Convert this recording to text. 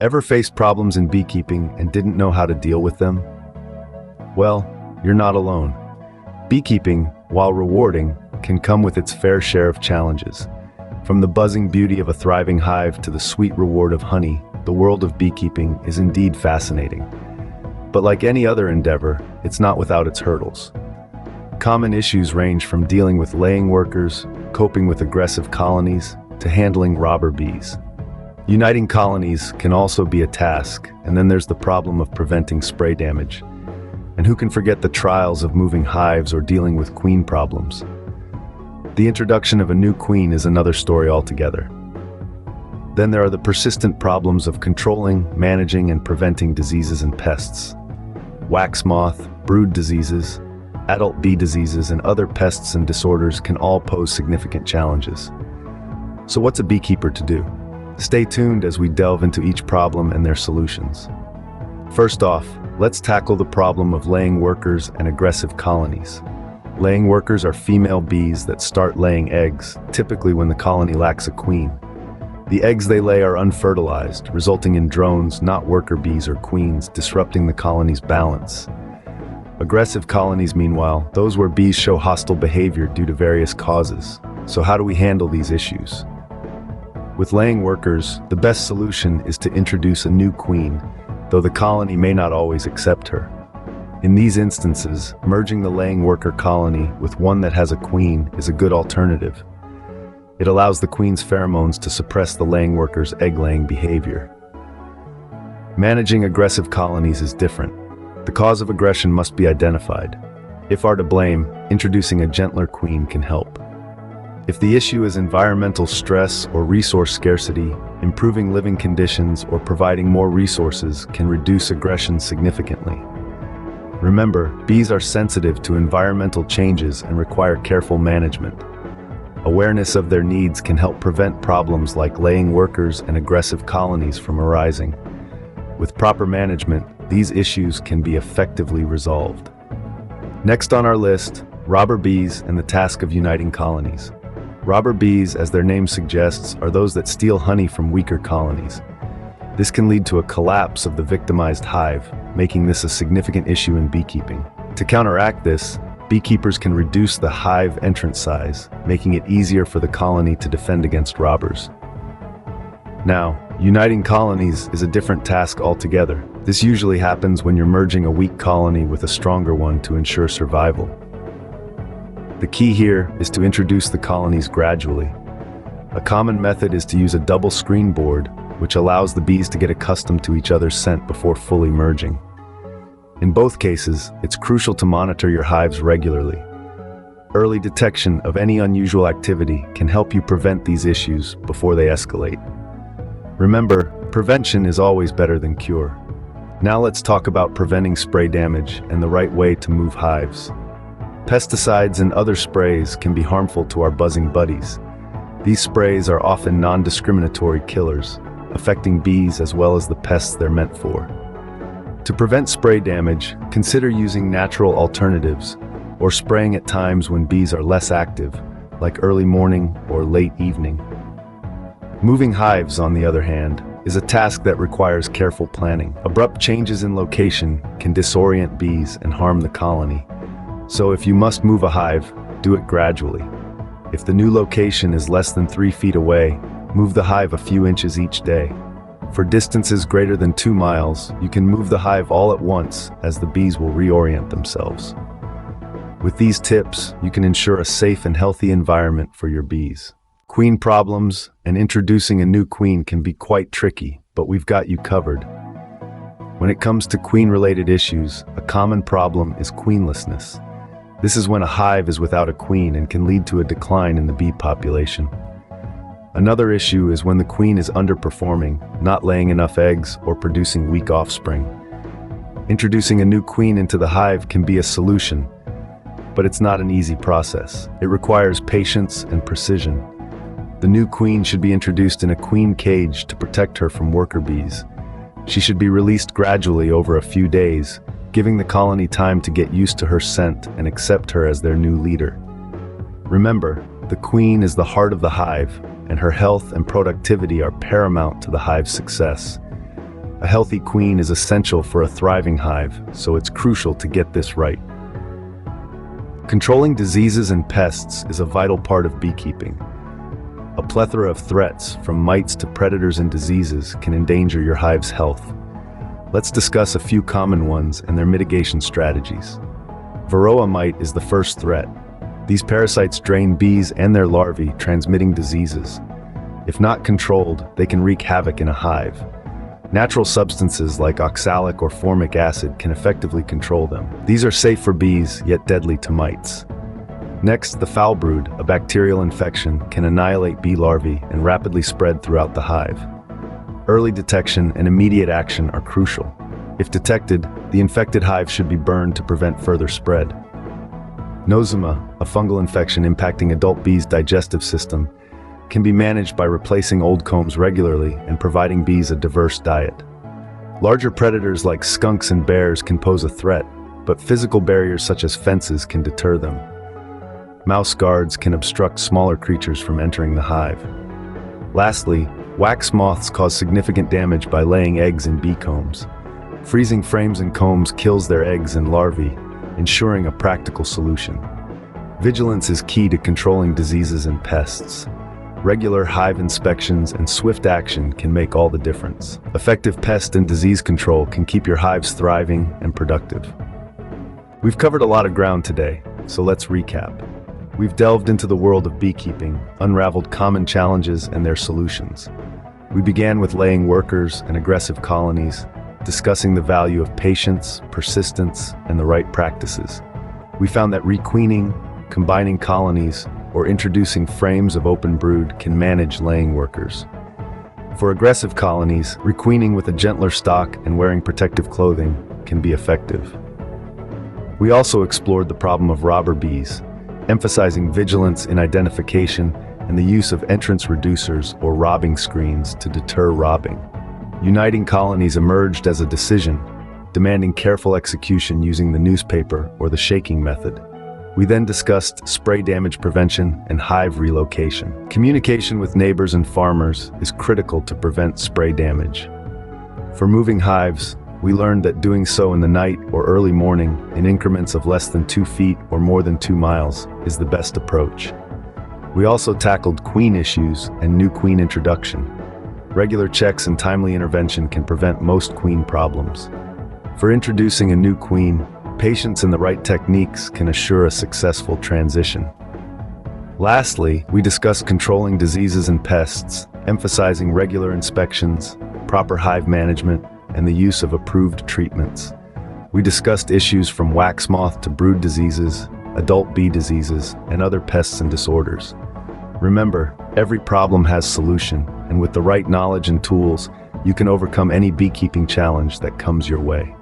Ever faced problems in beekeeping and didn't know how to deal with them? Well, you're not alone. Beekeeping, while rewarding, can come with its fair share of challenges. From the buzzing beauty of a thriving hive to the sweet reward of honey, the world of beekeeping is indeed fascinating. But like any other endeavor, it's not without its hurdles. Common issues range from dealing with laying workers, coping with aggressive colonies, to handling robber bees. Uniting colonies can also be a task, and then there's the problem of preventing spray damage. And who can forget the trials of moving hives or dealing with queen problems? The introduction of a new queen is another story altogether. Then there are the persistent problems of controlling, managing, and preventing diseases and pests. Wax moth, brood diseases, adult bee diseases, and other pests and disorders can all pose significant challenges. So what's a beekeeper to do? Stay tuned as we delve into each problem and their solutions. First off, let's tackle the problem of laying workers and aggressive colonies. Laying workers are female bees that start laying eggs, typically when the colony lacks a queen. The eggs they lay are unfertilized, resulting in drones, not worker bees or queens, disrupting the colony's balance. Aggressive colonies, meanwhile, those where bees show hostile behavior due to various causes. So how do we handle these issues? With laying workers, the best solution is to introduce a new queen, though the colony may not always accept her. In these instances, merging the laying worker colony with one that has a queen is a good alternative. It allows the queen's pheromones to suppress the laying worker's egg-laying behavior. Managing aggressive colonies is different. The cause of aggression must be identified. If are to blame, introducing a gentler queen can help. If the issue is environmental stress or resource scarcity, improving living conditions or providing more resources can reduce aggression significantly. Remember, bees are sensitive to environmental changes and require careful management. Awareness of their needs can help prevent problems like laying workers and aggressive colonies from arising. With proper management, these issues can be effectively resolved. Next on our list, robber bees and the task of uniting colonies. Robber bees, as their name suggests, are those that steal honey from weaker colonies. This can lead to a collapse of the victimized hive, making this a significant issue in beekeeping. To counteract this, beekeepers can reduce the hive entrance size, making it easier for the colony to defend against robbers. Now, uniting colonies is a different task altogether. This usually happens when you're merging a weak colony with a stronger one to ensure survival. The key here is to introduce the colonies gradually. A common method is to use a double screen board, which allows the bees to get accustomed to each other's scent before fully merging. In both cases, it's crucial to monitor your hives regularly. Early detection of any unusual activity can help you prevent these issues before they escalate. Remember, prevention is always better than cure. Now let's talk about preventing spray damage and the right way to move hives. Pesticides and other sprays can be harmful to our buzzing buddies. These sprays are often non-discriminatory killers, affecting bees as well as the pests they're meant for. To prevent spray damage, consider using natural alternatives or spraying at times when bees are less active, like early morning or late evening. Moving hives, on the other hand, is a task that requires careful planning. Abrupt changes in location can disorient bees and harm the colony. So if you must move a hive, do it gradually. If the new location is less than 3 feet away, move the hive a few inches each day. For distances greater than 2 miles, you can move the hive all at once, as the bees will reorient themselves. With these tips, you can ensure a safe and healthy environment for your bees. Queen problems and introducing a new queen can be quite tricky, but we've got you covered. When it comes to queen-related issues, a common problem is queenlessness. This is when a hive is without a queen and can lead to a decline in the bee population. Another issue is when the queen is underperforming, not laying enough eggs, or producing weak offspring. Introducing a new queen into the hive can be a solution, but it's not an easy process. It requires patience and precision. The new queen should be introduced in a queen cage to protect her from worker bees. She should be released gradually over a few days, giving the colony time to get used to her scent and accept her as their new leader. Remember, the queen is the heart of the hive, and her health and productivity are paramount to the hive's success. A healthy queen is essential for a thriving hive, so it's crucial to get this right. Controlling diseases and pests is a vital part of beekeeping. A plethora of threats, from mites to predators and diseases, can endanger your hive's health. Let's discuss a few common ones and their mitigation strategies. Varroa mite is the first threat. These parasites drain bees and their larvae, transmitting diseases. If not controlled, they can wreak havoc in a hive. Natural substances like oxalic or formic acid can effectively control them. These are safe for bees, yet deadly to mites. Next, the Foulbrood, a bacterial infection, can annihilate bee larvae and rapidly spread throughout the hive. Early detection and immediate action are crucial. If detected, the infected hive should be burned to prevent further spread. Nosema, a fungal infection impacting adult bees' digestive system, can be managed by replacing old combs regularly and providing bees a diverse diet. Larger predators like skunks and bears can pose a threat, but physical barriers such as fences can deter them. Mouse guards can obstruct smaller creatures from entering the hive. Lastly, wax moths cause significant damage by laying eggs in bee combs. Freezing frames and combs kills their eggs and larvae, ensuring a practical solution. Vigilance is key to controlling diseases and pests. Regular hive inspections and swift action can make all the difference. Effective pest and disease control can keep your hives thriving and productive. We've covered a lot of ground today, so let's recap. We've delved into the world of beekeeping, unraveled common challenges and their solutions. We began with laying workers and aggressive colonies, discussing the value of patience, persistence, and the right practices. We found that requeening, combining colonies, or introducing frames of open brood can manage laying workers. For aggressive colonies, requeening with a gentler stock and wearing protective clothing can be effective. We also explored the problem of robber bees, emphasizing vigilance in identification and the use of entrance reducers or robbing screens to deter robbing. Uniting colonies emerged as a decision, demanding careful execution using the newspaper or the shaking method. We then discussed spray damage prevention and hive relocation. Communication with neighbors and farmers is critical to prevent spray damage. For moving hives, we learned that doing so in the night or early morning in increments of less than 2 feet or more than 2 miles is the best approach. We also tackled queen issues and new queen introduction. Regular checks and timely intervention can prevent most queen problems. For introducing a new queen, patience and the right techniques can assure a successful transition. Lastly, we discussed controlling diseases and pests, emphasizing regular inspections, proper hive management, and the use of approved treatments. We discussed issues from wax moth to brood diseases, adult bee diseases, and other pests and disorders. Remember, every problem has a solution, and with the right knowledge and tools, you can overcome any beekeeping challenge that comes your way.